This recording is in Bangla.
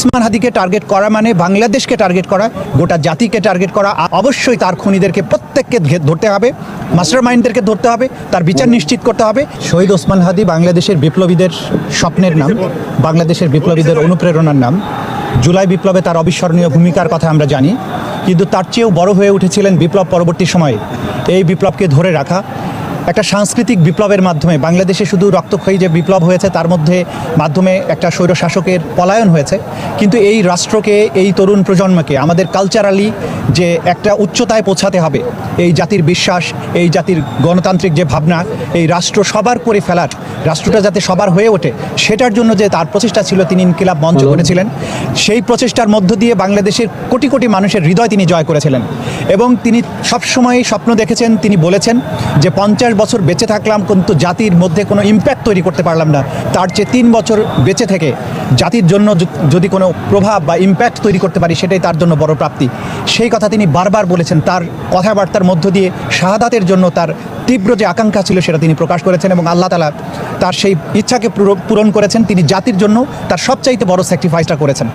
ওসমান হাদিকে টার্গেট করা মানে বাংলাদেশকে টার্গেট করা, গোটা জাতিকে টার্গেট করা। অবশ্যই তার খুনিদেরকে প্রত্যেককে ধরতে হবে, মাস্টারমাইন্ডদেরকে ধরতে হবে, তার বিচার নিশ্চিত করতে হবে। শহীদ ওসমান হাদি বাংলাদেশের বিপ্লবীদের স্বপ্নের নাম, বাংলাদেশের বিপ্লবীদের অনুপ্রেরণার নাম। জুলাই বিপ্লবে তার অবিস্মরণীয় ভূমিকার কথা আমরা জানি, কিন্তু তার চেয়েও বড় হয়ে উঠেছিলেন বিপ্লব পরবর্তী সময়ে এই বিপ্লবকে ধরে রাখা। একটা সাংস্কৃতিক বিপ্লবের মাধ্যমে বাংলাদেশে শুধু রক্তক্ষয়ী যে বিপ্লব হয়েছে তার মাধ্যমে একটা স্বৈরশাসকের পলায়ন হয়েছে, কিন্তু এই রাষ্ট্রকে, এই তরুণ প্রজন্মকে আমাদের কালচারালি যে একটা উচ্চতায় পৌঁছাতে হবে, এই জাতির বিশ্বাস, এই জাতির গণতান্ত্রিক যে ভাবনা, এই রাষ্ট্র সবার করে ফেলার, রাষ্ট্রটা যাতে সবার হয়ে ওঠে সেটার জন্য যে তার প্রচেষ্টা ছিল, তিনি ইনকিলাব মঞ্চ করেছিলেন। সেই প্রচেষ্টার মধ্য দিয়ে বাংলাদেশের কোটি কোটি মানুষের হৃদয় তিনি জয় করেছিলেন। এবং তিনি সবসময় স্বপ্ন দেখেছেন, তিনি বলেছেন যে 50 বছর বেঁচে থাকলাম কিন্তু জাতির মধ্যে কোনো ইম্প্যাক্ট তৈরি করতে পারলাম না, তার চেয়ে 3 বছর বেঁচে থেকে জাতির জন্য যদি কোনো প্রভাব বা ইম্প্যাক্ট তৈরি করতে পারি সেটাই তার জন্য বড় প্রাপ্তি। সেই কথা তিনি বারবার বলেছেন। তার কথাবার্তার মধ্য দিয়ে শাহাদাতের জন্য তার তীব্র যে আকাঙ্ক্ষা ছিল সেটা তিনি প্রকাশ করেছেন এবং আল্লাহ তাআলা তার সেই ইচ্ছাকে পূরণ করেছেন। তিনি জাতির জন্য তার সবচাইতে বড় স্যাক্রিফাইসটা করেছেন।